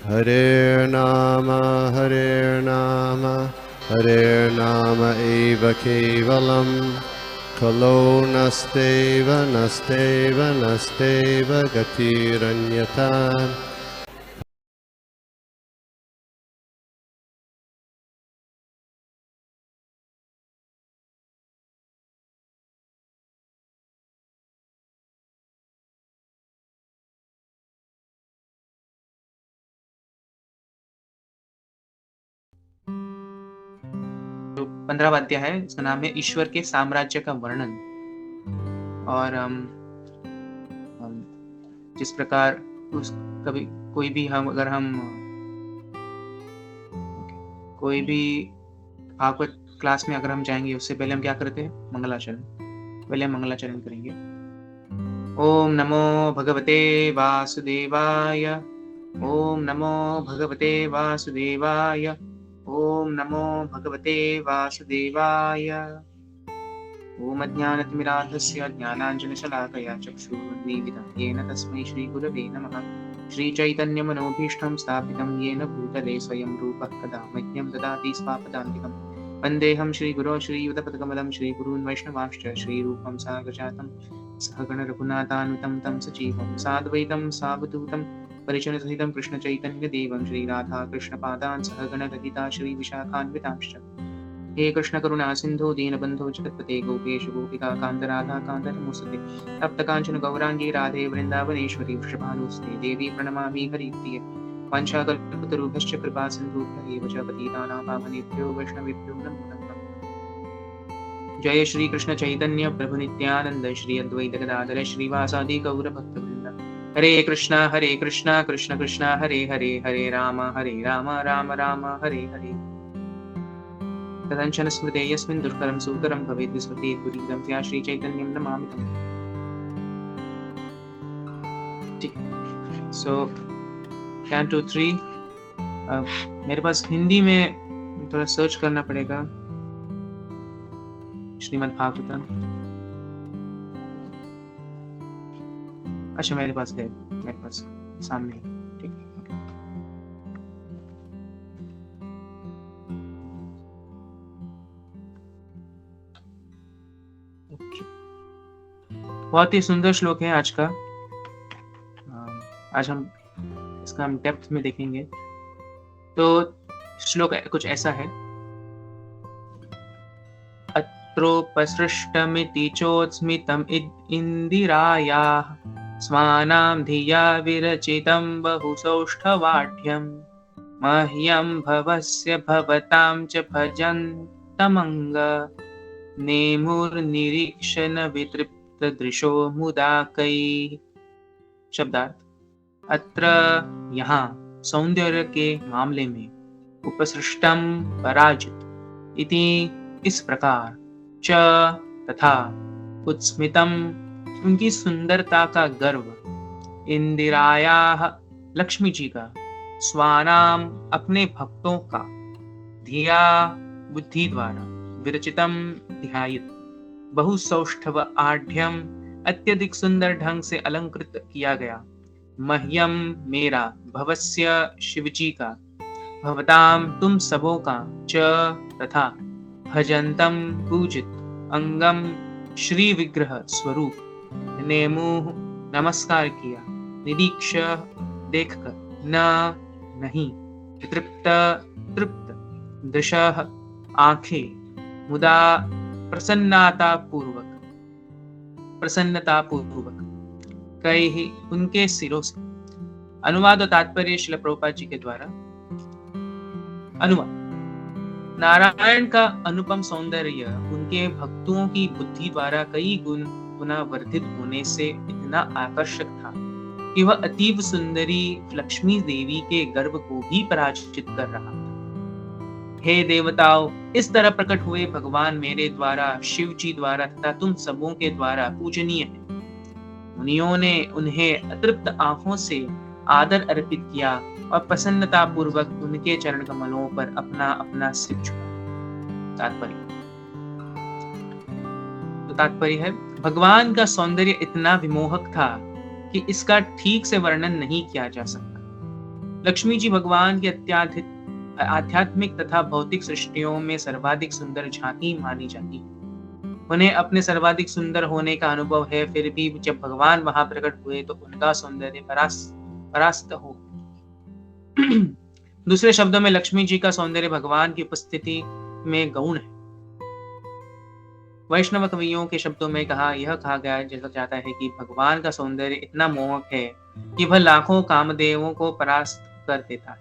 Hare Nama Hare Nama eva kevalam Kalo nasteva nasteva nasteva gatiranyata. जो 15वां अध्याय है इसका नाम है ईश्वर के साम्राज्य का वर्णन। और जिस प्रकार उस कभी कोई भी कोई भी भागवत क्लास में अगर हम जाएंगे उससे पहले हम क्या करते हैं? मंगलाचरण। पहले हम मंगलाचरण करेंगे। ओम नमो भगवते वासुदेवाय। ओम नमो भगवते वासुदेवाय। ओम नमो भगवते वासुदेवाय। ओम अज्ञानतिमिरान्धस्य ज्ञानाञ्जनशलाकया चक्षुरुन्मीलितं येन तस्मै श्रीगुरवे नमः। श्रीचैतन्यमनोभीष्टं स्थापितं येन भूतले स्वयं रूपः कदा मह्यं ददाति स्वापदान्तिकम्। वन्देऽहं श्रीगुरो श्रीयुतपदकमलं श्रीगुरून् वैष्णवांश्च श्रीरूपं साग्रजातं सहगणरघुनाथान्वितं तं सजीवं साद्वैतं सावधूतं परिजनसहितं कृष्णचैतन्यदेवं श्रीराधाकृष्णपादान् सहगणललिता श्रीविशाखान्वितांश्च। हे कृष्ण करुणा सिंधु दीनबंधु जगत्पते गोपेश गोपिका कांत राधा कांत नमोस्तुते। तप्त कांचन गौरांगी राधे वृंदावनेश्वरी वृषभानुस्ते देवी प्रणमामि हरिप्रिये। वंशाकल्पतरुभ्यश्च कृपा सिन्धुभ्य एव च पतितानां पावनेभ्यो वैष्णवेभ्यो नमो नमः। जय श्री कृष्ण चैतन्य प्रभु नित्यानंद श्री अद्वैत गदाधर श्रीवासादि गौर भक्तवृंद। हरे कृष्णा कृष्ण कृष्ण हरे हरे हरे राम राम राम हरे हरे। तदंशन स्मृते यस्मिन् दुष्करं सुकरं भवेत् विस्मृते पुरीदं त्या श्री चैतन्यं नमामि तम्। ठीक। सो कैंटो 3 मेरे पास हिंदी में थोड़ा सर्च करना पड़ेगा श्रीमद् भागवतम। अच्छा मेरे पास सामने। ठीक। बहुत ही सुंदर श्लोक है आज का। आज हम इसका डेप्थ में देखेंगे। तो श्लोक कुछ ऐसा है। अत्रोपसृष्टमिति चोत्स्मितम् इंदिरायाः स्वानां धिया विरचितं बहुसौष्ठवाढ्यं मह्यं भवस्य भवतां च भजन्तमङ्ग नेमुर्निरीक्षण वितृप्तदृशो मुदा कैः। शब्दार्थ। अत्र यहाँ सौंदर्य के मामले में उपसृष्टम पराजित इति इस प्रकार च तथा उत्स्मितम उनकी सुंदरता का गर्व इंदिरायाः लक्ष्मी जी का स्वानाम अपने भक्तों का धिया बुद्धि द्वारा विरचितम ध्यायित बहुसौष्ठव आढ्यम अत्यधिक सुंदर ढंग से अलंकृत किया गया मह्यम मेरा भवस्य शिवजी का भवताम तुम सबों का च तथा भजंतम पूजित अंगम श्री विग्रह स्वरूप नेमुह नमस्कार किया निरीक्ष देखकर न नहीं तृप्त तृप्त दृशः आंखें मुदा प्रसन्नता पूर्वक कई उनके सिरों से। अनुवाद और तात्पर्य श्रील प्रभुपाद जी के द्वारा। अनुवाद। नारायण का अनुपम सौंदर्य उनके भक्तों की बुद्धि द्वारा कई गुना वर्धित होने से इतना आकर्षक था कि वह अतीव सुंदरी लक्ष्मी देवी के गर्भ को भी पराजित कर रहा था। हे देवताओं, इस तरह प्रकट हुए भगवान मेरे द्वारा, शिव जी द्वारा तथा तुम सबों के द्वारा पूजनीय है। मुनियों ने उन्हें अतृप्त आंखों से आदर अर्पित किया और प्रसन्नता पूर्वक उनके चरण कमलों पर अपना अपना सिर झुकाया। तात्पर्य है भगवान का सौंदर्य इतना विमोहक था कि इसका ठीक से वर्णन नहीं किया जा सकता। लक्ष्मी जी भगवान की आध्यात्मिक तथा भौतिक सृष्टियों में सर्वाधिक सुंदर झांकी मानी जाती है। उन्हें अपने सर्वाधिक सुंदर होने का अनुभव है, फिर भी जब भगवान वहां प्रकट हुए तो उनका सौंदर्य परास्त हो। दूसरे शब्दों में लक्ष्मी जी का सौंदर्य भगवान की उपस्थिति में गौण है। वैष्णव कवियों के शब्दों में यह कहा गया जाता है कि भगवान का सौंदर्य इतना मोहक है कि वह लाखों कामदेवों को परास्त कर देता है,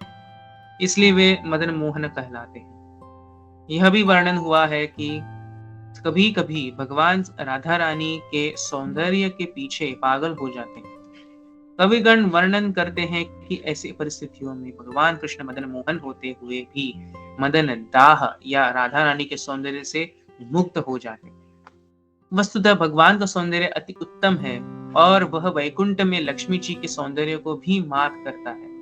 इसलिए वे मदन मोहन कहलाते हैं। यह भी वर्णन हुआ है कि कभी कभी भगवान राधा रानी के सौंदर्य के पीछे पागल हो जाते हैं। कविगण वर्णन करते हैं कि ऐसी परिस्थितियों में भगवान कृष्ण मदन मोहन होते हुए भी मदन दाह या राधा रानी के सौंदर्य से मुक्त हो जाते हैं। वस्तुतः भगवान का सौंदर्य अति उत्तम है और वह वैकुंठ में लक्ष्मी जी के सौंदर्य को भी मात करता है।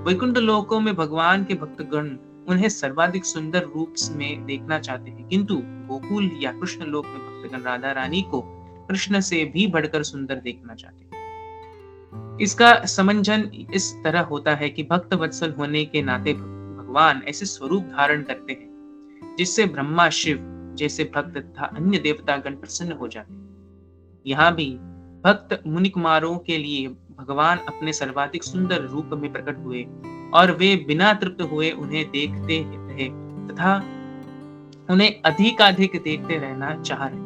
वैकुंठ लोकों में भगवान के भक्तगण उन्हें सर्वाधिक सुंदर रूप में देखना चाहते हैं, किंतु गोकुल या कृष्ण लोक में भक्तगण राधा रानी को कृष्ण से भी बढ़कर सुंदर देखना चाहते हैं। इसका समंजन इस तरह होता है कि भक्त वत्सल होने के नाते भगवान ऐसे स्वरूप धारण करते हैं जिससे ब्रह्मा, शिव जैसे भक्त तथा अन्य देवतागण प्रसन्न हो जाते हैं। यहाँ भी भक्त मुनि कुमारों के लिए भगवान अपने सर्वाधिक सुंदर रूप में प्रकट हुए और वे बिना तृप्त हुए उन्हें देखते रहे तथा उन्हें अधिकाधिक देखते रहना चाह रहे।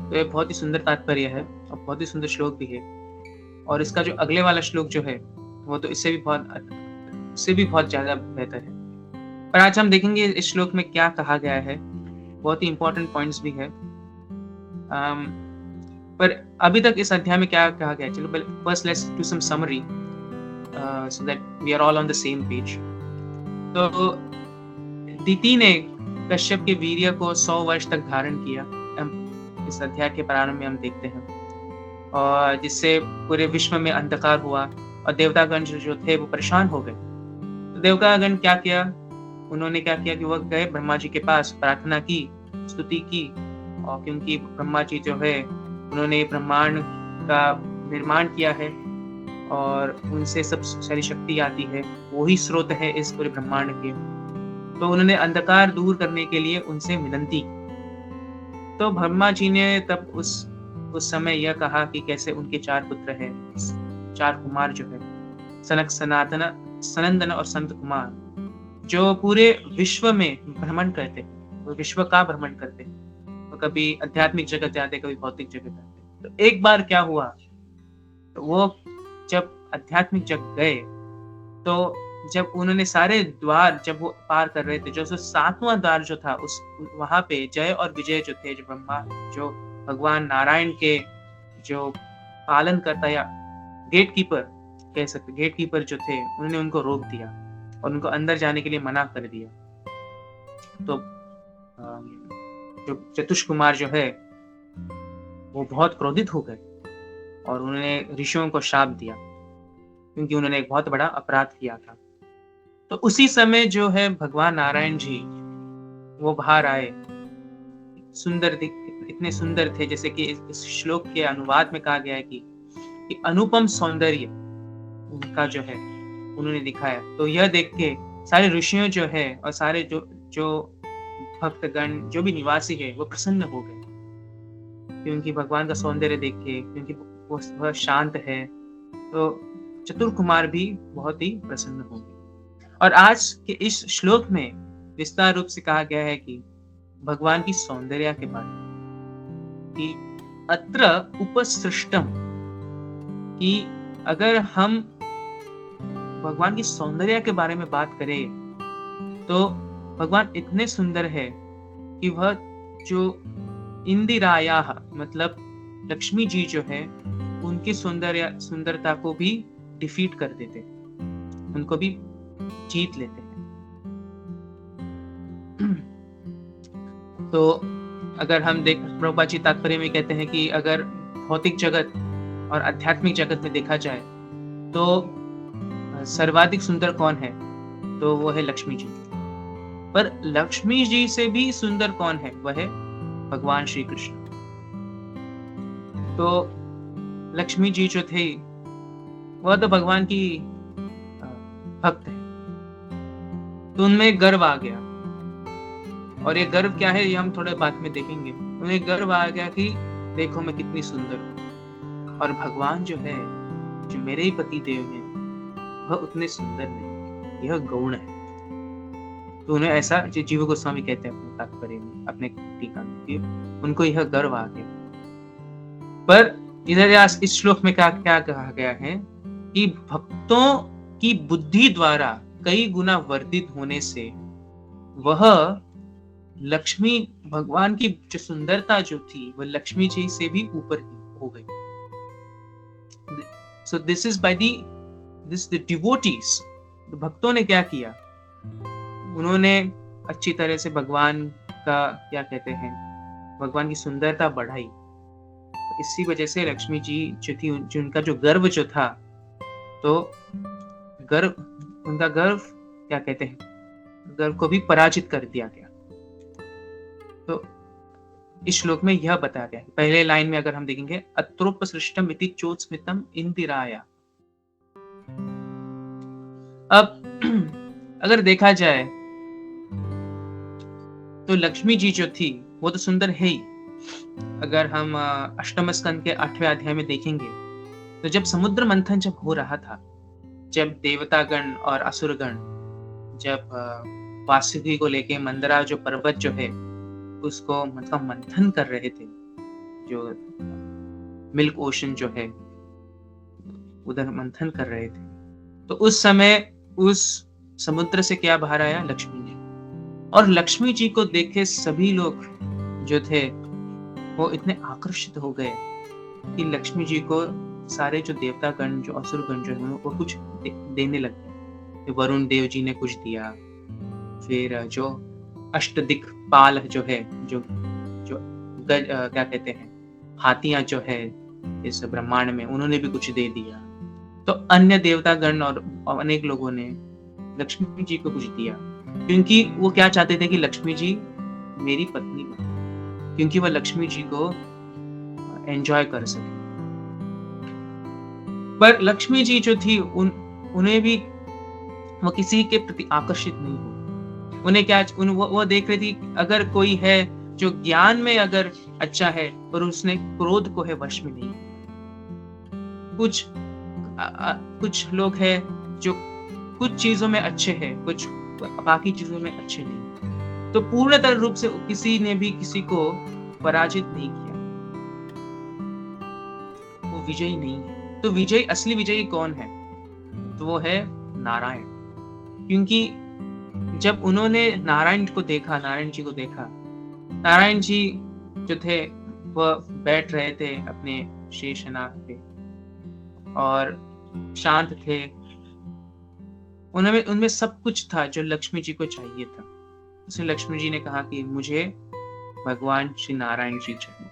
तो ये बहुत ही सुंदर तात्पर्य है और बहुत ही सुंदर श्लोक भी है। और इसका जो अगले वाला श्लोक जो है वो तो इससे भी बहुत ज्यादा बेहतर है। पर आज हम देखेंगे इस श्लोक में क्या कहा गया है, बहुत ही इंपॉर्टेंट पॉइंट्स भी है। पर अभी तक इस अध्याय में क्या कहा गया है, चलो first let's do some summary so that we are all on the same page. तो दिति ने कश्यप के वीर्य को 100 वर्ष तक धारण किया, इस अध्याय के प्रारंभ में हम देखते हैं, और जिससे पूरे विश्व में अंधकार हुआ और देवतागण जो थे वो परेशान हो गए। तो देवतागण क्या किया, उन्होंने क्या किया कि वह गए ब्रह्मा जी के पास, प्रार्थना की, स्तुति की, और क्योंकि ब्रह्मा जी जो है उन्होंने ब्रह्मांड का निर्माण किया है और उनसे सब सारी शक्ति आती है, वही स्रोत है इस पूरे ब्रह्मांड के। तो उन्होंने अंधकार दूर करने के लिए उनसे विनती। तो ब्रह्मा जी ने तब उस समय यह कहा कि कैसे उनके 4 पुत्र हैं, 4 कुमार जो है, सनक, सनंदन और संत कुमार, जो पूरे विश्व में भ्रमण करते हैं, वो विश्व का भ्रमण करते हैं। तो कभी आध्यात्मिक जगत जाते, कभी भौतिक जगत जाते। तो एक बार क्या हुआ, तो वो जब आध्यात्मिक जगत गए तो जब उन्होंने सारे द्वार जब वो पार कर रहे थे, जो 7वां द्वार जो था उस वहां पे जय और विजय जो थे, जो ब्रह्मा, जो भगवान नारायण के जो पालन करता या गेट कीपर कह सकते, गेट कीपर जो थे, उन्होंने उनको रोक दिया और उनको अंदर जाने के लिए मना कर दिया। तो जो चतुष कुमार जो है वो बहुत क्रोधित हो गए और उन्होंने ऋषियों को शाप दिया, क्योंकि उन्होंने एक बहुत बड़ा अपराध किया था। तो उसी समय जो है भगवान नारायण जी वो बाहर आए, इतने सुंदर थे, जैसे कि इस श्लोक के अनुवाद में कहा गया है कि अनुपम सौंदर्य उनका जो है उन्होंने दिखाया। तो यह देख के सारे ऋषियों जो है और सारे जो भक्तगण, जो भी निवासी है, वो प्रसन्न हो गए, क्योंकि भगवान का सौंदर्य देख के, क्योंकि वह शांत है। तो चतुर कुमार भी बहुत ही प्रसन्न हो गए। और आज के इस श्लोक में विस्तार रूप से कहा गया है कि भगवान की सौंदर्य के बारे में, कि अत्र उपसृष्टम, कि अगर हम भगवान की सौंदर्य के बारे में बात करें तो भगवान इतने सुंदर है कि वह जो इंदिराया, मतलब लक्ष्मी जी जो है, उनकी सुंदरता को भी डिफीट कर देते, उनको भी जीत लेते हैं। तो अगर हम प्रभुपाद जी तात्पर्य में कहते हैं कि अगर भौतिक जगत और आध्यात्मिक जगत में देखा जाए तो सर्वाधिक सुंदर कौन है, तो वो है लक्ष्मी जी। पर लक्ष्मी जी से भी सुंदर कौन है, वह है भगवान श्री कृष्ण। तो लक्ष्मी जी जो थे वह तो भगवान की भक्त है, तो उनमें गर्व आ गया। और ये गर्व क्या है, ये हम थोड़े बाद में देखेंगे। उन्हें गर्व आ गया कि देखो मैं कितनी सुंदर हूँ, और भगवान जो है, जो मेरे ही पति देव हैं, वह उतने सुंदर नहीं, यह गौण है। तो उन्हें ऐसा, जो जीव गोस्वामी कहते हैं अपने तात्पर्य में, अपने टीका में, कि उनको यह गर्व आ गया। पर इधर इस श्लोक में क्या क्या कहा गया है कि भक्तों की बुद्धि द्वारा कई गुना वर्धित होने से वह लक्ष्मी, भगवान की जो सुंदरता जो थी, वह लक्ष्मी जी से भी ऊपर हो गई। So this is by the devotees. भक्तों ने क्या किया, उन्होंने अच्छी तरह से भगवान का क्या कहते हैं, भगवान की सुंदरता बढ़ाई। इसी वजह से लक्ष्मी जी जो थी, उनका जो गर्व जो था, तो उनका गर्व क्या कहते हैं, गर्व को भी पराजित कर दिया गया। तो इस श्लोक में यह बताया गया है। पहले लाइन में अगर हम देखेंगे, अत्रोपसृष्टम इति चोत्स्मितम इंदिराया। अब अगर देखा जाए तो लक्ष्मी जी जो थी वो तो सुंदर है ही। अगर हम अष्टम स्कंद के 8वें अध्याय में देखेंगे, तो जब समुद्र मंथन जब हो रहा था, जब देवतागण और असुरगण जब वासुकी को लेके मंदरा जो पर्वत जो है उसको मतलब मंथन कर रहे थे, जो मिल्क ओशन जो है उधर मंथन कर रहे थे, तो उस समय उस समुद्र से क्या बाहर आया, लक्ष्मी जी। और लक्ष्मी जी को देखे सभी लोग जो थे वो इतने आकर्षित हो गए कि लक्ष्मी जी को सारे जो देवतागण, जो असुरगण जो है वो कुछ देने लग गए। वरुण देव जी ने कुछ दिया, फिर जो अष्टदिक्पाल जो है, जो क्या कहते हैं, हाथियां जो है इस ब्रह्मांड में, उन्होंने भी कुछ दे दिया। तो अन्य देवतागण और अनेक लोगों ने लक्ष्मी जी को कुछ दिया, क्योंकि वो क्या चाहते थे कि लक्ष्मी जी मेरी पत्नी बने, क्योंकि वह लक्ष्मी जी को एंजॉय कर सके। पर लक्ष्मी जी जो थी उन्हें भी वो किसी के प्रति आकर्षित नहीं हुई। उन्हें क्या, वो देख रही थी अगर कोई है जो ज्ञान में अगर अच्छा है और उसने क्रोध को है वश में नहीं। कुछ लोग हैं जो कुछ चीजों में अच्छे हैं, कुछ बाकी चीजों में अच्छे नहीं। तो पूर्णतः रूप से किसी ने भी किसी को पराजित नहीं किया, वो विजयी नहीं है। तो असली विजयी कौन है, तो वो है नारायण। क्योंकि जब उन्होंने नारायण जी को देखा, नारायण जी जो थे वह बैठ रहे थे अपने शेषनाग पे और शांत थे। उनमें सब कुछ था जो लक्ष्मी जी को चाहिए था। उसने लक्ष्मी जी ने कहा कि मुझे भगवान श्री नारायण जी चाहिए।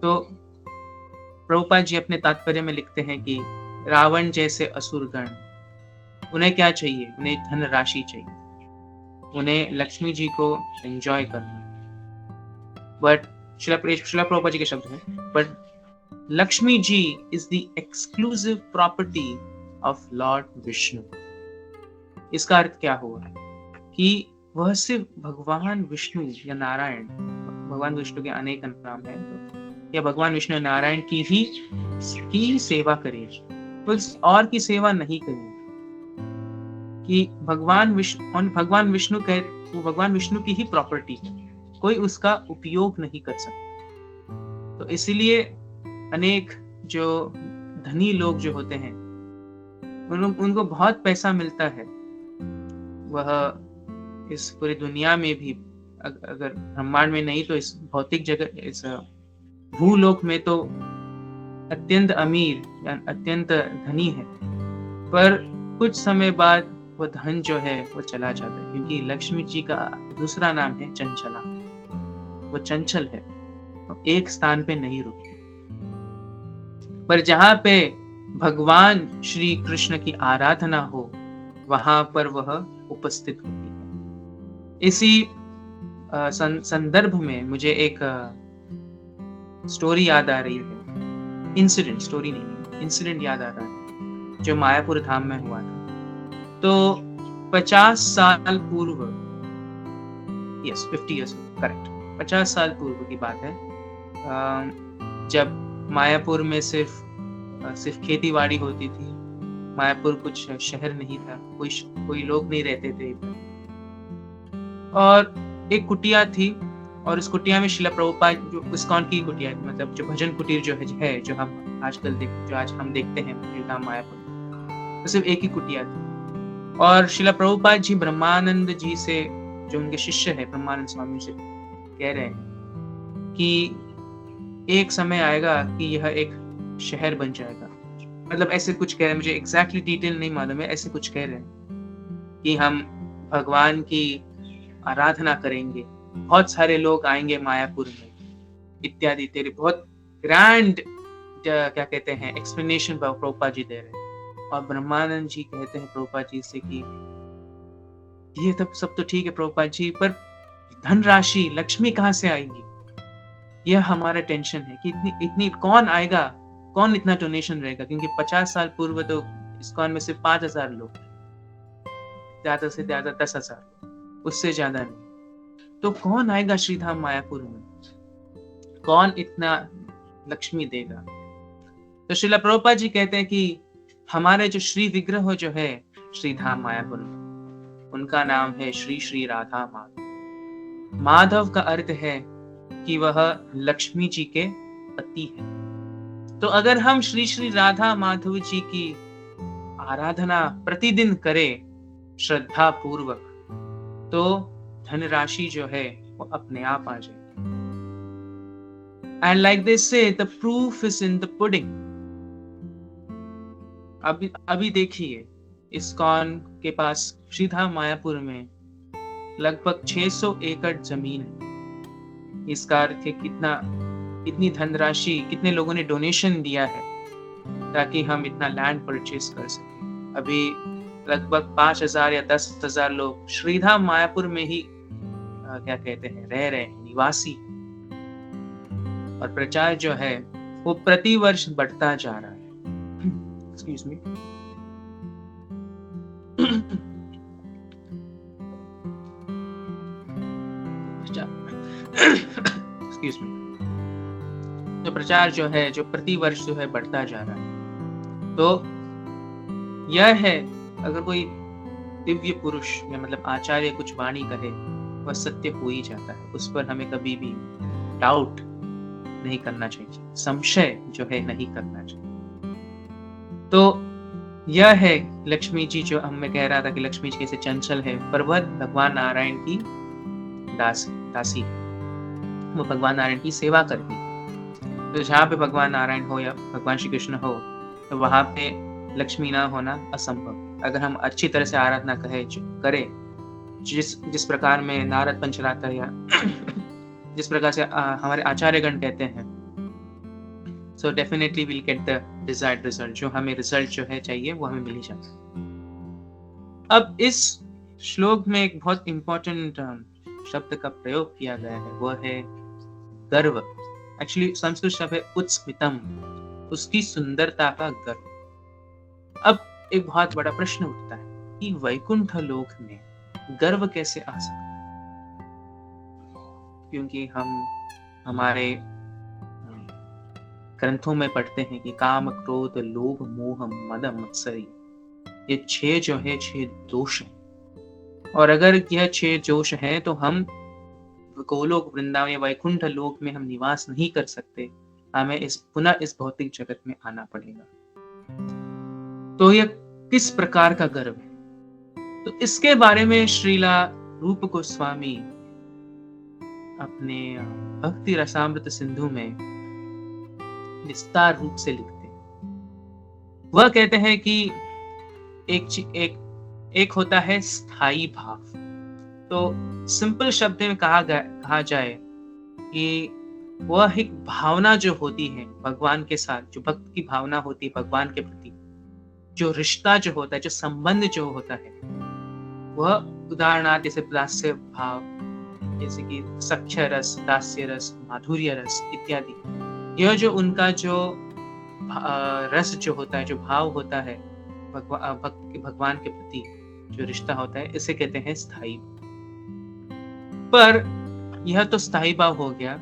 तो प्रभुपाद जी अपने तात्पर्य में लिखते हैं कि रावण जैसे असुरगण, उन्हें क्या चाहिए, उन्हें धन राशि चाहिए, उन्हें लक्ष्मी जी को एंजॉय करना। बट शिला प्रभुपाद जी के शब्द हैं, but Lakshmi ji is the exclusive property of lord Vishnu. इसका अर्थ क्या हुआ कि वह सिर्फ भगवान विष्णु या नारायण, भगवान विष्णु के अनेक नाम हैं, या भगवान विष्णु नारायण की ही सेवा करेगी, बस और की सेवा नहीं करेगी। कि भगवान विष्णु की ही प्रॉपर्टी है, कोई उसका उपयोग नहीं कर सकता। तो इसीलिए अनेक जो धनी लोग जो होते हैं, उनको बहुत पैसा मिलता है, वह इस पूरी दुनिया में भी, अगर ब्रह्मांड में नहीं तो इस भौतिक जगत, इस भूलोक में तो अत्यंत अमीर या अत्यंत धनी है। पर कुछ समय बाद वो धन जो है वो चला जाता है, क्योंकि लक्ष्मी जी का दूसरा नाम है चंचला। वो चंचल है, तो एक स्थान पे नहीं रुकती। पर जहां पे भगवान श्री कृष्ण की आराधना हो, वहां पर वह उपस्थित होती है। इसी संदर्भ में मुझे एक स्टोरी याद आ रही है, इंसिडेंट, स्टोरी नहीं, इंसिडेंट याद आ रहा है जो मायापुर धाम में हुआ था। तो 50 साल पूर्व, यस 50 ईयर्स करेक्ट, 50 साल पूर्व की बात है, जब मायापुर में सिर्फ खेतीबाड़ी होती थी। मायापुर कुछ शहर नहीं था, कोई लोग नहीं रहते थे इधर, और एक कुटिया थी, और उस कुटिया में शिला प्रभुपाद, जो इस्कॉन की कुटिया, मतलब जो भजन कुटीर जो है जो हम आजकल आज हम देखते हैं श्रीधाम मायापुर, तो सिर्फ एक ही कुटिया थी। और शिला प्रभुपाद जी ब्रह्मानंद जी से, जो उनके शिष्य है ब्रह्मानंद स्वामी से, कह रहे हैं कि एक समय आएगा कि यह एक शहर बन जाएगा। मतलब ऐसे कुछ कह रहे हैं, मुझे एग्जैक्टली डिटेल नहीं मालूम है, ऐसे कुछ कह रहे हैं कि हम भगवान की आराधना करेंगे, बहुत सारे लोग आएंगे मायापुर में इत्यादि। तेरे बहुत ग्रैंड क्या कहते हैं एक्सप्लेनेशन प्रभुपाद जी दे रहे हैं। और ब्रह्मानंद जी कहते हैं प्रभुपाद जी से कि ये तब सब तो ठीक है प्रभुपाद जी, पर धनराशि लक्ष्मी कहाँ से आएगी, यह हमारा टेंशन है कि इतनी कौन आएगा, कौन इतना डोनेशन रहेगा, क्योंकि 50 साल पूर्व तो इस्कॉन में सिर्फ 5,000 लोग, ज्यादा से ज्यादा 10,000, उससे ज्यादा नहीं। तो कौन आएगा श्रीधाम मायापुर में, कौन इतना लक्ष्मी देगा। तो श्रीला प्रभुपाद जी कहते हैं कि हमारे जो श्री विग्रह जो है श्रीधाम मायापुर में, उनका नाम है श्री श्री राधा माधव। माधव का अर्थ है कि वह लक्ष्मी जी के पति है। तो अगर हम श्री श्री राधा माधव जी की आराधना प्रतिदिन करें श्रद्धा पूर्वक, तो धनराशि जो है वो अपने आप आ जाएगी। And like they say, the proof is in the pudding. अभी देखिए, इस्कॉन के पास श्रीधाम मायापुर में लगभग 600 एकड़ जमीन है। इसका अर्थ है कितनी धनराशि, कितने लोगों ने डोनेशन दिया है ताकि हम इतना लैंड परचेस कर सकें। अभी लगभग 5,000 या 10,000 लोग श्रीधाम मायापुर में ही क्या कहते हैं रह रहे हैं, निवासी। और प्रचार जो है वो प्रति वर्ष बढ़ता जा रहा है। Excuse me. Excuse me. तो प्रचार जो है जो प्रति वर्ष जो है बढ़ता जा रहा है। तो यह है, अगर कोई दिव्य पुरुष या मतलब आचार्य कुछ वाणी कहे, वह सत्य हो ही जाता है। उस पर हमें कभी भी डाउट नहीं करना चाहिए, संशय जो है नहीं करना चाहिए। तो यह है लक्ष्मी जी, जो मैं कह रहा था कि लक्ष्मी जी कैसे चंचल है, पर वह भगवान नारायण की दासी है, वो भगवान नारायण की सेवा करती है। तो जहाँ पे भगवान नारायण हो या भगवान श्री कृष्ण हो, तो वहां पे लक्ष्मी ना होना असंभव। अगर हम अच्छी तरह से आराधना करें, जिस प्रकार में नारद पंचरात्र या जिस प्रकार से हमारे आचार्यगण कहते हैं, so definitely we'll get the desired result। जो हमें रिजल्ट जो है चाहिए वो हमें मिल ही जाता है। अब इस श्लोक में एक बहुत इंपॉर्टेंट शब्द का प्रयोग किया गया है, वो है गर्व। एक्चुअली संस्कृत शब्द है उत्स्मितम, उसकी सुंदरता का गर्व। अब एक बहुत बड़ा प्रश्न उठता है कि वैकुंठ लोक में गर्व कैसे आ सकता है, क्योंकि हम हमारे ग्रंथों में पढ़ते हैं कि काम, क्रोध, लोभ, मोह, मद, मत्सरी, ये 6 जो है 6 दोष हैं। और अगर यह 6 दोष हैं तो हम गोलोक, वृंदावन या वैकुंठ लोक में हम निवास नहीं कर सकते, हमें पुनः इस भौतिक जगत में आना पड़ेगा। तो यह किस प्रकार का गर्व है, तो इसके बारे में श्रीला रूप गोस्वामी अपने भक्ति रसामृत सिंधु में विस्तार रूप से लिखते हैं। वह कहते हैं कि एक होता है स्थायी भाव। तो सिंपल शब्द में कहा जाए कि वह एक भावना जो होती है भगवान के साथ, जो भक्त की भावना होती है भगवान के प्रति, जो रिश्ता जो होता है, जो संबंध जो होता है, वह उदाहरणार्थ जैसे दास्य भाव, जैसे कि सख्य रस, दास्य रस, माधुर्य रस इत्यादि, यह जो उनका जो रस जो होता है, जो भाव होता है भगवान के प्रति जो रिश्ता होता है, इसे कहते हैं स्थायी। पर यह तो स्थायी भाव हो गया,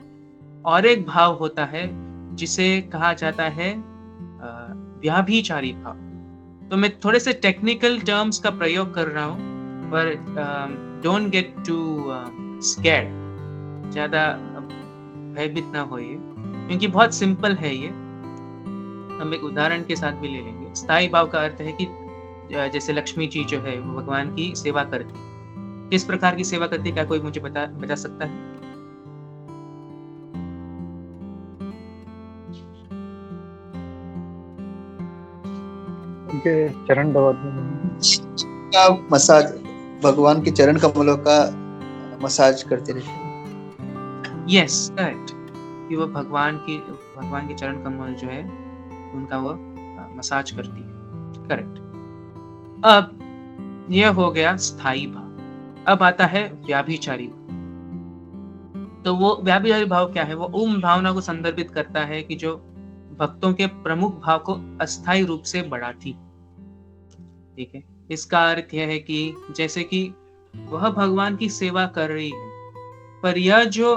और एक भाव होता है जिसे कहा जाता है व्याभिचारी भाव। तो मैं थोड़े से टेक्निकल टर्म्स का प्रयोग कर रहा हूँ, पर डोंट गेट टू स्कैर्ड, ज्यादा भयभीत ना होइए, क्योंकि बहुत सिंपल है ये। हम एक उदाहरण के साथ भी ले लेंगे। स्थायी भाव का अर्थ है कि जैसे लक्ष्मी जी जो है वो भगवान की सेवा करती है। किस प्रकार की सेवा करती है, क्या कोई मुझे बता सकता है? उनके चरण दबाते का मसाज, भगवान के चरण कमलों का मसाज करते रहते हैं। Yes, correct. कि वो भगवान के चरण कमल जो है उनका वो मसाज करती है। करेक्ट। अब यह हो गया स्थायी भाव। अब आता है व्याभिचारी भाव। तो वो व्याभिचारी भाव क्या है? वो उन भावना को संदर्भित करता है कि जो भक्तों के प्रमुख भाव को अस्थायी रूप से बढ़ाती। ठीक है, इसका अर्थ यह है कि जैसे कि वह भगवान की सेवा कर रही है, पर यह जो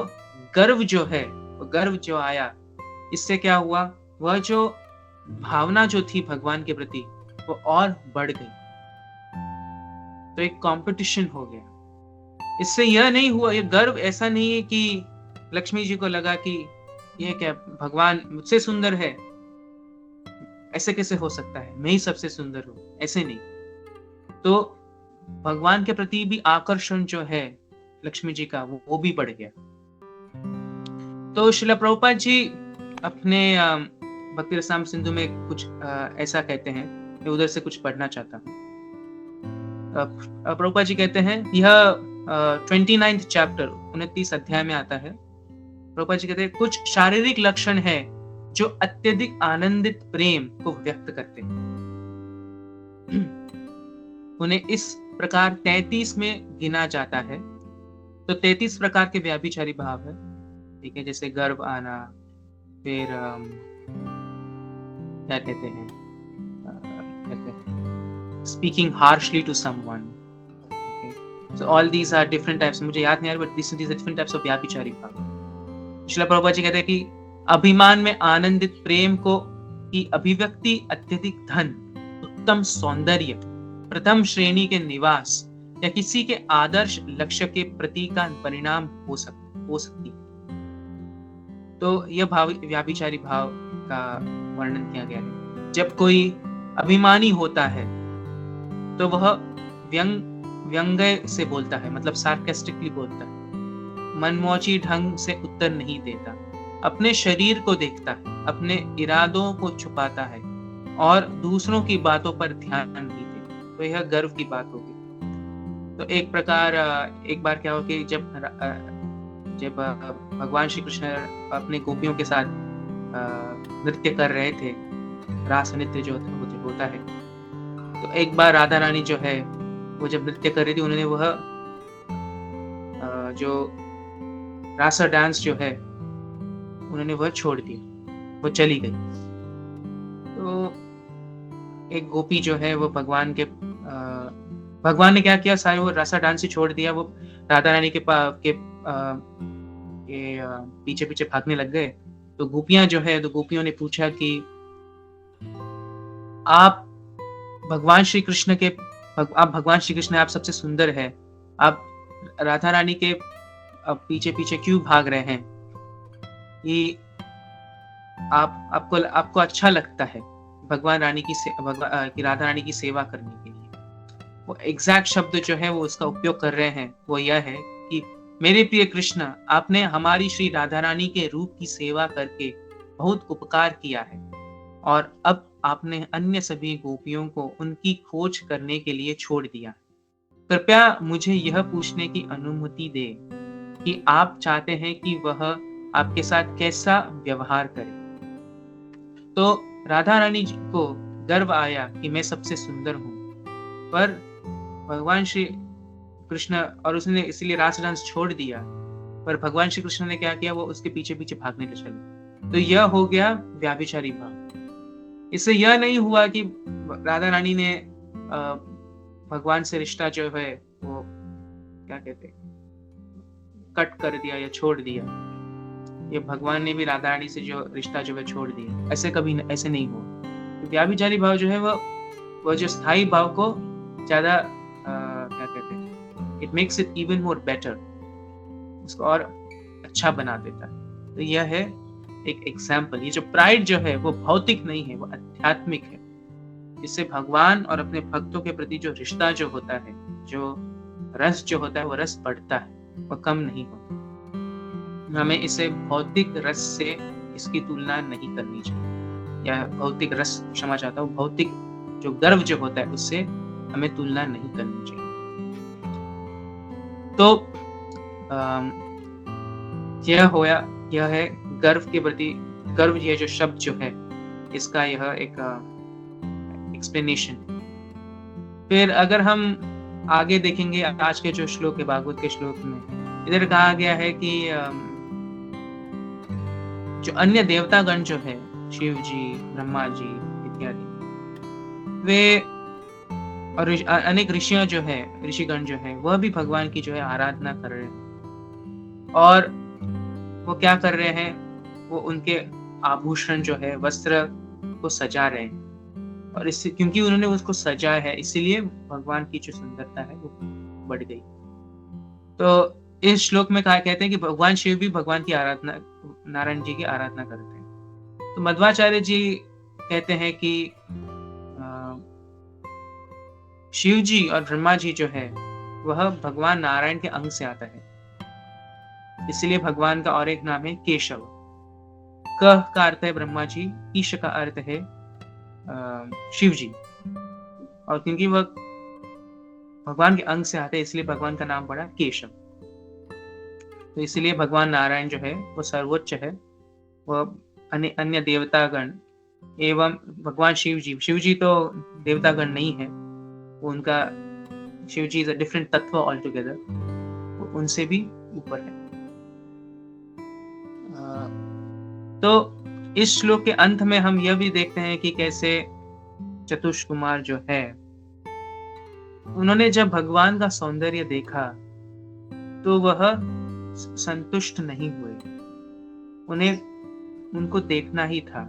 गर्व जो है, वो गर्व जो आया, इससे क्या हुआ? वह जो भावना जो थी भगवान के प्रति वो और बढ़ गई। तो एक कंपटीशन हो गया। इससे यह नहीं हुआ, ये गर्व ऐसा नहीं है कि लक्ष्मी जी को लगा कि यह क्या, भगवान मुझसे सुंदर है, ऐसे कैसे हो सकता है, मैं ही सबसे सुंदर हूं, ऐसे नहीं। तो भगवान के प्रति भी आकर्षण जो है लक्ष्मी जी का वो भी बढ़ गया। तो श्रील प्रभुपाद जी अपने भक्ति रसामृत सिंधु में कुछ ऐसा कहते हैं, मैं उधर से कुछ पढ़ना चाहता हूँ। प्रभुपाद जी कहते हैं, यह 29th चैप्टर 29 अध्याय में आता है। प्रभुपाद जी कहते हैं, कुछ शारीरिक लक्षण है जो अत्यधिक आनंदित प्रेम को व्यक्त करते हैं। उन्हें इस प्रकार 33 में गिना जाता है। तो 33 प्रकार के व्याभिचारी भाव है। ठीक है, जैसे गर्व आना, फिर क्या कहते हैं, speaking harshly to someone. So all these are different types. मुझे याद नहीं आ रहा, but these are different types of व्याभिचारी भाव। श्रील प्रभुपाद जी कहते हैं कि अभिमान में आनंदित प्रेम को की अभिव्यक्ति अत्यधिक धन, उत्तम सौंदर्य, प्रथम श्रेणी के निवास या किसी के आदर्श लक्ष्य के प्रति का परिणाम हो सकती है। तो यह भाव व्याभिचारी भाव का वर्णन किया गया है। जब कोई अभिमानी होता है तो वह व्यंग्य से बोलता है, मतलब सार्केस्टिकली बोलता है, मनमौजी ढंग से उत्तर नहीं देता, अपने शरीर को देखता है, अपने इरादों को छुपाता है और दूसरों की बातों पर ध्यान नहीं देता। तो यह गर्व की बात होगी। तो एक बार क्या हो कि जब भगवान श्री कृष्ण अपने गोपियों के साथ नृत्य कर रहे थे, रास नृत्य जो होता है, तो एक बार राधा रानी जो है वो जब नृत्य कर रही थी, उन्होंने वह जो रासा डांस जो है उन्होंने वह छोड़ दिया, वो चली गई। तो एक गोपी जो है वो भगवान ने क्या किया, सारे वो रासा डांस ही छोड़ दिया, वो राधा रानी के पीछे पीछे भागने लग गए। तो गोपियां जो है, तो गोपियों ने पूछा कि आप भगवान श्री कृष्ण आप सबसे सुंदर है, आप राधा रानी के पीछे पीछे क्यों भाग रहे हैं? ये आपको अच्छा लगता है भगवान रानी की राधा रानी की सेवा करने के लिए। वो एग्जैक्ट शब्द जो है वो उसका उपयोग कर रहे हैं, वो यह है कि मेरे प्रिय कृष्ण, आपने हमारी श्री राधा रानी के रूप की सेवा करके बहुत उपकार किया है, और अब आपने अन्य सभी गोपियों को उनकी खोज करने के लिए छोड़ दिया। कृपया मुझे यह पूछने की अनुमति दे कि आप चाहते हैं कि वह आपके साथ कैसा व्यवहार करे। तो राधा रानी जी को गर्व आया कि मैं सबसे सुंदर हूं, पर भगवान श्री कृष्ण, और उसने इसलिए रास डांस छोड़ दिया, पर भगवान श्री कृष्ण ने क्या किया, वो उसके पीछे पीछे भागने चले। तो यह हो गया व्याभिचारी भाव। इससे यह नहीं हुआ कि राधा रानी ने भगवान से रिश्ता जो है वो क्या कहते हैं कट कर दिया या छोड़ दिया, ये भगवान ने भी राधा रानी से जो रिश्ता जो है छोड़ दिया, ऐसे नहीं हुआ। तो व्याभिचारी भाव जो है वो जो स्थायी भाव को ज्यादा क्या कहते हैं, it makes it even more better, उसको और अच्छा बना देता है। तो यह है एक एग्जाम्पल। ये जो प्राइड जो है वो भौतिक नहीं है, वो आध्यात्मिक है। इससे भगवान और अपने भक्तों के प्रति जो रिश्ता जो होता है, जो रस जो होता है, वो रस बढ़ता है, वो कम नहीं होता। हमें इसे भौतिक रस से इसकी तुलना नहीं करनी चाहिए, या भौतिक रस, क्षमा चाहता हूँ, भौतिक जो गर्व जो होता है उससे हमें तुलना नहीं करनी चाहिए। तो यह है गर्व के प्रति, गर्व ये जो शब्द जो है इसका यह एक एक्सप्लेनेशन। फिर अगर हम आगे देखेंगे आज के जो श्लोक है, भागवत के श्लोक में इधर कहा गया है कि जो अन्य देवतागण जो है, शिव जी, ब्रह्मा जी इत्यादि, वे और अनेक ऋषियां जो है, ऋषिगण जो है, वह भी भगवान की जो है आराधना कर रहे हैं। और वो क्या कर रहे हैं, वो उनके आभूषण जो है, वस्त्र को सजा रहे हैं, और इससे क्योंकि उन्होंने उसको सजाया है इसीलिए भगवान की जो सुंदरता है वो बढ़ गई। तो इस श्लोक में कहते हैं कि भगवान शिव भी भगवान की आराधना, नारायण जी की आराधना करते हैं। तो मध्वाचार्य जी कहते हैं कि शिव जी और ब्रह्मा जी जो है वह भगवान नारायण के अंग से आता है, इसलिए भगवान का और एक नाम है केशव। क का अर्थ है ब्रह्मा जी, ईश का अर्थ है शिव जी, और क्योंकि वह भगवान के अंग से आते हैं इसलिए भगवान का नाम पड़ा केशव। तो इसलिए भगवान नारायण जो है वो सर्वोच्च है, वह अन्य देवतागण एवं भगवान शिव जी तो देवतागण नहीं है, वो उनका शिव जी इज अ डिफरेंट तत्व ऑल टुगेदर, वो उनसे भी ऊपर है। तो इस श्लोक के अंत में हम यह भी देखते हैं कि कैसे चतुष कुमार जो है, उन्होंने जब भगवान का सौंदर्य देखा तो वह संतुष्ट नहीं हुए, उनको देखना ही था,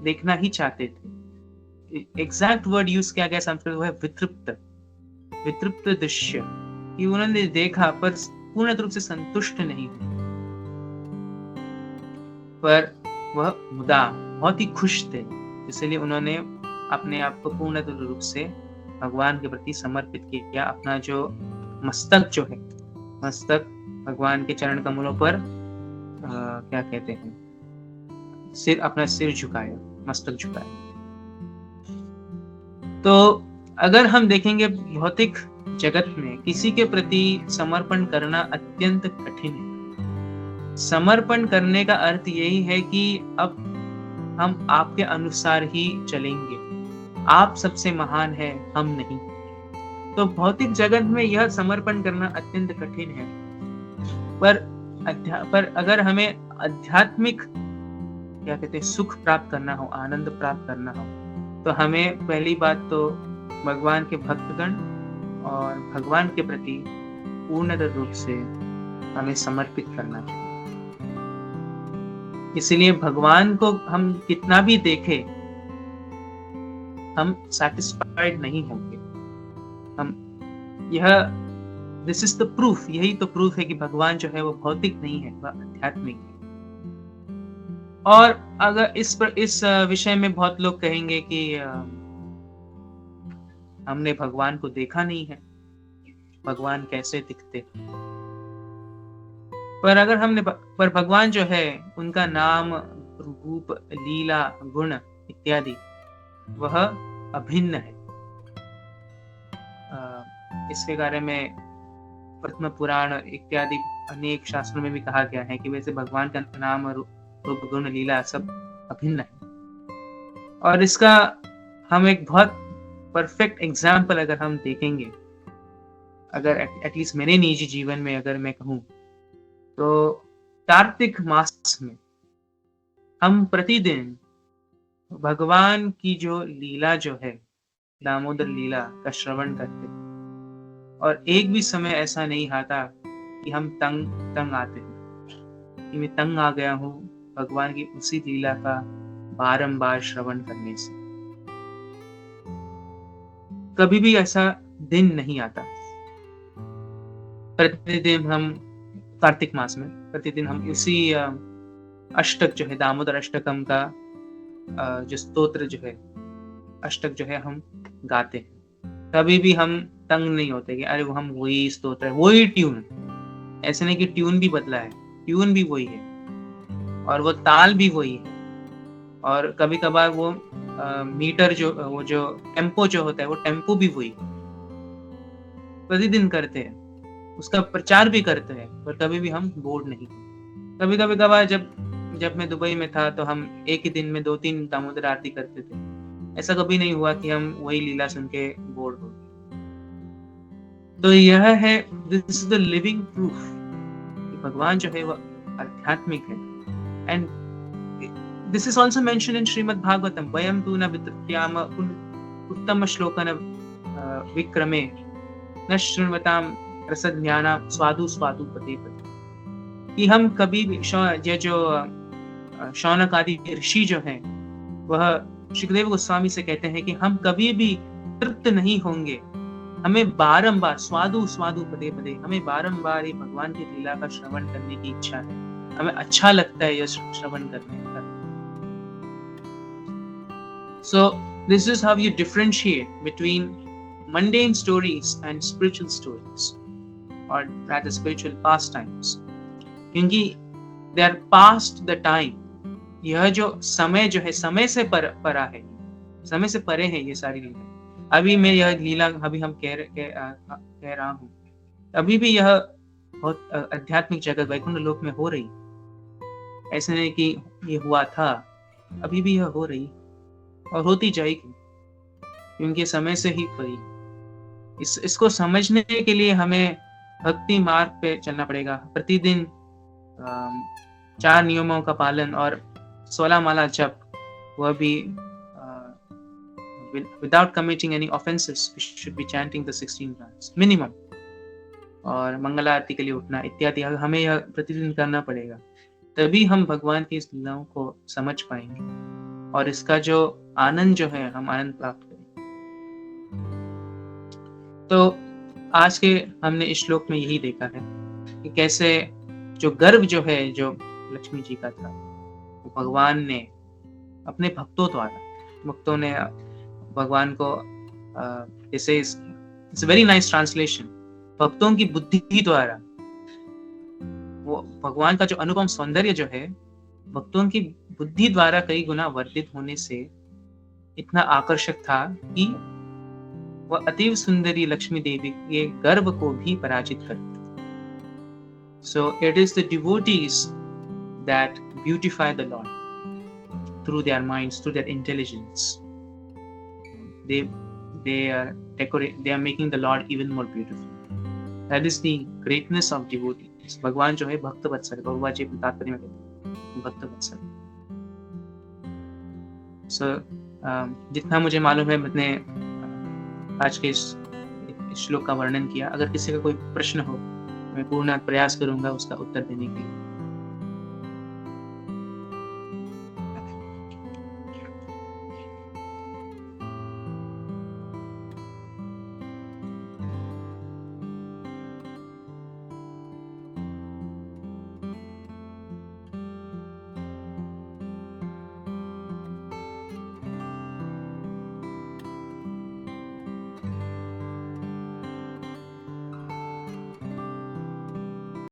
देखना ही चाहते थे। एग्जैक्ट वर्ड यूज किया गया संस्कृत वो है वितृप्त दृश्य, कि उन्होंने देखा पर पूर्ण रूप से संतुष्ट नहीं हुए, पर वह मुदा बहुत ही खुश थे, इसलिए उन्होंने अपने आप को पूर्ण रूप से भगवान के प्रति समर्पित किया। अपना जो मस्तक जो है, मस्तक भगवान के चरण कमलों पर क्या कहते हैं, अपना सिर झुकाया, मस्तक झुकाया। तो अगर हम देखेंगे भौतिक जगत में किसी के प्रति समर्पण करना अत्यंत कठिन है। समर्पण करने का अर्थ यही है कि अब हम आपके अनुसार ही चलेंगे, आप सबसे महान है, हम नहीं। तो भौतिक जगत में यह समर्पण करना अत्यंत कठिन है, पर अगर हमें आध्यात्मिक क्या कहते हैं सुख प्राप्त करना हो, आनंद प्राप्त करना हो, तो हमें पहली बात तो भगवान के भक्तगण और भगवान के प्रति पूर्ण रूप से हमें समर्पित करना चाहिए। इसलिए भगवान को हम कितना भी देखें, हम सैटिस्फाइड नहीं होंगे। दिस इज द प्रूफ, यही तो प्रूफ है कि भगवान जो है वो भौतिक नहीं है, वह आध्यात्मिक है। और अगर इस विषय में बहुत लोग कहेंगे कि हमने भगवान को देखा नहीं है, भगवान कैसे दिखते। पर भगवान जो है उनका नाम, रूप, लीला, गुण इत्यादि वह अभिन्न है। इसके बारे में प्रथम पुराण इत्यादि अनेक शास्त्रों में भी कहा गया है कि वैसे भगवान का नाम, रूप, गुण, लीला सब अभिन्न है। और इसका हम एक बहुत परफेक्ट एग्जाम्पल अगर हम देखेंगे, अगर एटलीस्ट मेरे निजी जीवन में अगर मैं कहूँ तो कार्तिक मास में हम प्रतिदिन भगवान की जो लीला जो है, दामोदर लीला का श्रवण करते और एक भी समय ऐसा नहीं आता कि हम तंग आते हैं कि मैं तंग आ गया हूँ भगवान की उसी लीला का बारंबार श्रवण करने से। कभी भी ऐसा दिन नहीं आता। प्रतिदिन हम कार्तिक मास में प्रतिदिन हम उसी अष्टक जो है, दामोदर अष्टकम का जो स्तोत्र जो है, अष्टक जो है हम गाते हैं। कभी भी हम तंग नहीं होते कि अरे वो हम वही स्तोत्र है, वही ट्यून। ऐसे नहीं कि ट्यून भी बदला है, ट्यून भी वही है और वो ताल भी वही है। और कभी कभार वो मीटर जो वो जो टेम्पो जो होता है, वो टेम्पो भी वही है। प्रतिदिन करते हैं, उसका प्रचार भी करते हैं, पर कभी भी हम बोर नहीं होते। कभी कभार जब मैं दुबई में था तो हम एक ही दिन में 2-3 दामोदर आरती करते थे। ऐसा कभी नहीं हुआ कि हम वही लीला सुन के बोर हो गए। तो यह है, this is the living proof कि भगवान जो है वो आध्यात्मिक है। And this is also mention in Shrimad Bhagavatam, वयम तु न वितृत्याम उत्तम श्लोकन विक्रमे न शृण्वताम रसज्ञानाम स्वादु स्वादु पते पते। कि हम कभी भी ये जो शौनक आदि ऋषि जो हैं, वह सुखदेव गोस्वामी से कहते हैं कि हम कभी भी तृप्त नहीं होंगे। हमें बारंबार स्वादु स्वादु पदे पदे, हमें बारंबार ये भगवान की लीला का श्रवण करने की इच्छा है। हमें अच्छा लगता है यह श्रवण करने का। So this is how you differentiate between mundane stories and spiritual stories, or rather spiritual pastimes. क्योंकि they are past the time. यह जो समय जो है, समय से परा है, समय से परे है ये सारी लीला। अभी मैं यह लीला अभी हम कह रहा हूँ, अभी भी यह बहुत आध्यात्मिक जगत वैकुंठ लोक में हो रही। ऐसे नहीं कि ये हुआ था, अभी भी यह हो रही और होती जाएगी, क्योंकि समय से ही परी। इसको समझने के लिए हमें भक्ति मार्ग पे चलना पड़ेगा। प्रतिदिन 4 नियमों का पालन और 16 माला जप, वह भी without committing any offenses we should be chanting the 16 rounds minimum, और मंगल आरती के लिए उठना इत्यादि हमें यह प्रतिदिन करना पड़ेगा। तभी हम भगवान की इस लीलाओं को समझ पाएंगे और इसका जो आनंद जो है, हम आनंद प्राप्त करेंगे। तो आज के हमने इस श्लोक में यही देखा है कि कैसे जो गर्व जो है, जो लक्ष्मी जी का था, वो भगवान ने अपने भक्तों ने भगवान को जैसे इट्स वेरी नाइस ट्रांसलेशन, भक्तों की बुद्धि द्वारा, वो भगवान का जो अनुपम सौंदर्य जो है भक्तों की बुद्धि द्वारा कई गुना वर्धित होने से इतना आकर्षक था कि वह अतीव सुंदरी लक्ष्मी देवी के गर्व को भी पराजित करती। So it is the devotees that beautify the Lord through their minds, through their intelligence. They are making the Lord even more beautiful. That is the greatness of devotees. भगवान जो है भक्त वत्सल, भगवान जी तात्पर्य में कहते हैं भक्त वत्सल। So जितना मुझे मालूम है मैंने आज के इस श्लोक का वर्णन किया। अगर किसी का कोई प्रश्न हो, मैं पूर्ण प्रयास करूंगा उसका उत्तर देने के लिए।